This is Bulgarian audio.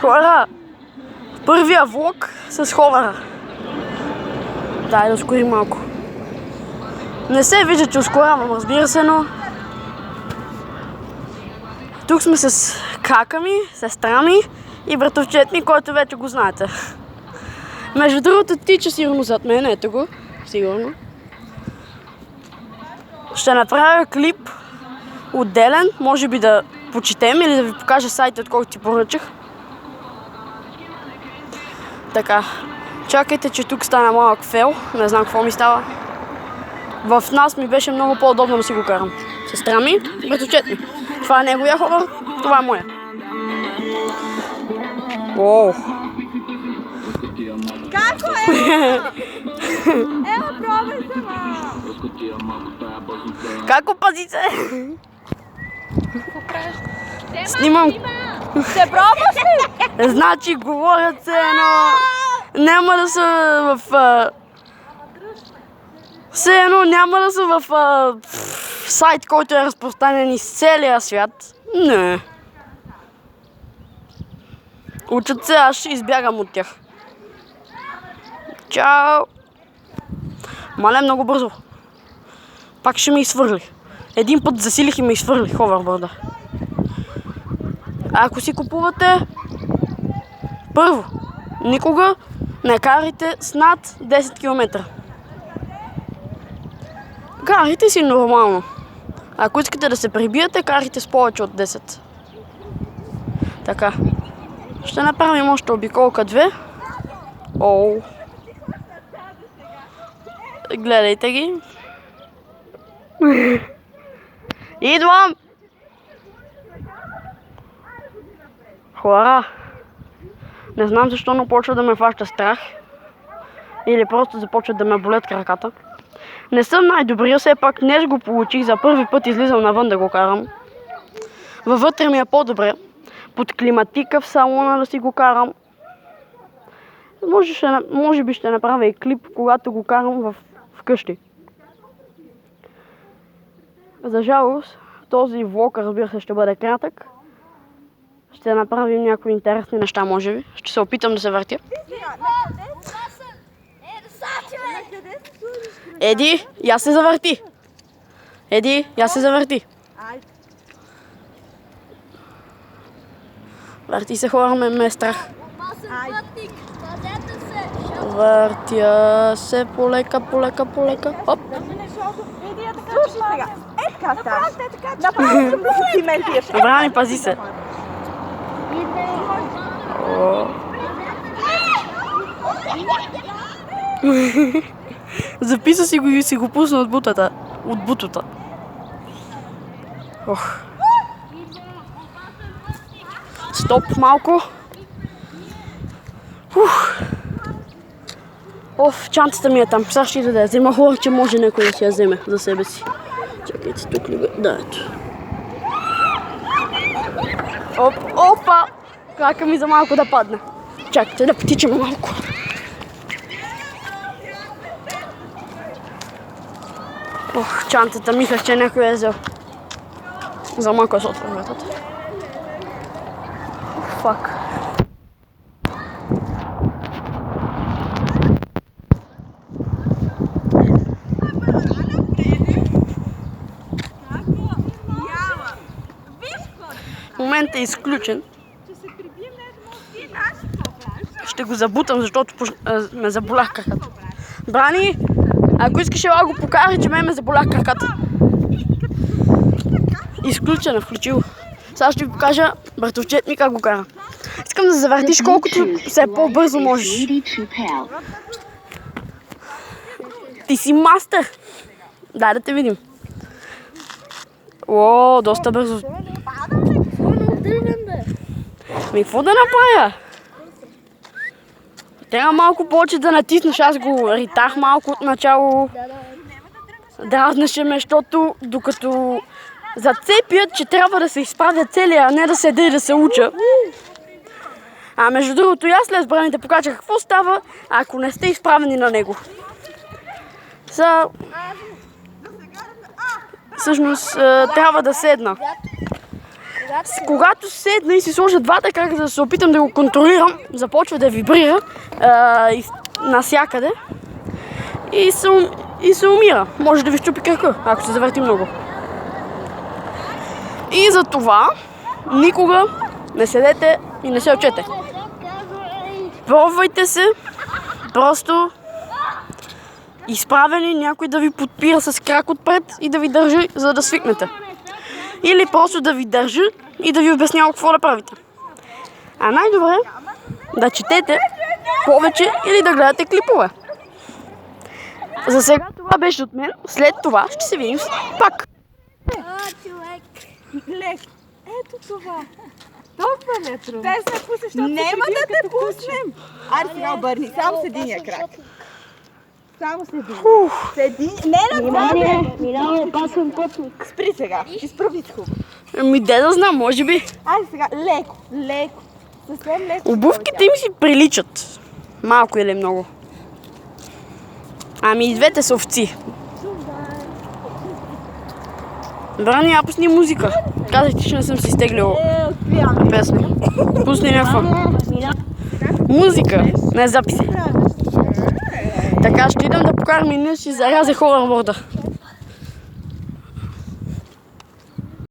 Хора, първия влог с ховъра. Дай да ускорим малко. Не се вижда, че ускорявам, разбира се, но... Тук сме с кака ми, сестра ми и братовчет ми, който вече го знаете. Между другото, тича сигурно зад мен, ето го, сигурно. Ще направя клип отделен, може би да почетем или да ви покажа сайта, от който ти поръчах. Така, чакайте, че тук стана малък фейл, не знам какво ми става. В нас ми беше много по-удобно да си го карам. Сестра ми, братовчет ми. Това е неговия ховър, това е моя. Оу! Како е? Ево, пробай се, ма! Како, пази се? Снимам. Се пробваш ли? Значи говорят се, но няма да са в... Все едно няма да са в сайт, който е разпространен из целия свят. Не. Учат се, аз ще избягам от тях. Чао! Мале, много бързо. Пак ще ме изхвърли. Един път засилих и ме изхвърли ховерборда. Ако си купувате, първо, никога не карайте с над 10 км. Карайте си нормално. Ако искате да се прибиете, карайте с повече от 10. Така. Ще направим още обиколка 2. Оу. Гледайте ги. Идвам! Хора! Не знам защо, но почва да ме фаща страх. Или просто започват да ме болят краката. Не съм най-добрия, все пак днес го получих. За първи път излизам навън да го карам. Въвътре ми е по-добре. Под климатика в салона да си го карам. Може би ще направя и клип, когато го карам вкъщи. За жалост, този влог, разбира се, ще бъде кратък. Ще направим някои интересни неща, може би. Ще се опитам да се въртя. Еди, я се завърти. Еди, я се завърти. Върти се, хора, ме е страх. Въртя се полека. Оп. Слушай сега, е така ставаш. Направо съм да се циментираш. Брани, пази се. Записа си го и си го пусна от бутата. От бутата. Ох. Стоп малко. Оф, чантата ми е там. Сега ще ида да я взема. Хора, че може някой да си я вземе за себе си. Чакайте, тук ли бе? Да, ето. Опа! Крака ми за малко да падне. Чакайте да потичам малко. Ох, чантата мислех, че някой е взел. За малко се отвърна вратата. Фак. Моментът е изключен. Ще го забутам, защото ме заболях краката. Брани, ако искаш ела го покажи, че ме заболях краката. Изключена, включил. Сега ще ви покажа братовчет ми как го кара. Искам да завъртиш колкото се по-бързо можеш. Ти си мастер. Дай да те видим. О, доста бързо. Ми, какво да направя? Трябва малко повече да натиснеш, аз го ритах малко от начало. Дразнеше ме, защото докато зацепят, че трябва да се изправя целия, а не да седа и да се уча. А между другото, и аз след браните покажа какво става, ако не сте изправени на него. Всъщност трябва да седна. Когато седна и си сложа двата крака, за да се опитам да го контролирам, започва да вибрира насякъде и се умира. Може да ви щупи крака, ако се завърти много. И за това никога не седете и не се учете. Пробвайте се, просто изправени, някой да ви подпира с крак отпред и да ви държи, за да свикнете. Или просто да ви държи и да ви обяснява какво да правите. А най-добре да четете повече или да гледате клипове. За сега това беше от мен, след това ще се видим пак. Лек. Ето това. Толкова не трудно. Те се пуснеш, няма да те пуснем. Айде сега обърни, само с единия крак. Само с един. Седи. Не на това. Минаваме пасен пътник. Спри сега. Изправи се хубаво. Де да знам, може би. Айде сега, леко, леко. Съвсем леко. Обувките им си приличат. Малко или много. Ами и двете са овци. Брани, я пусни музика. Казах ти, че не съм си изтеглил песни. Пусни някаква музика, не записи. Така ще идем да покарам и не си заряза хорър борда.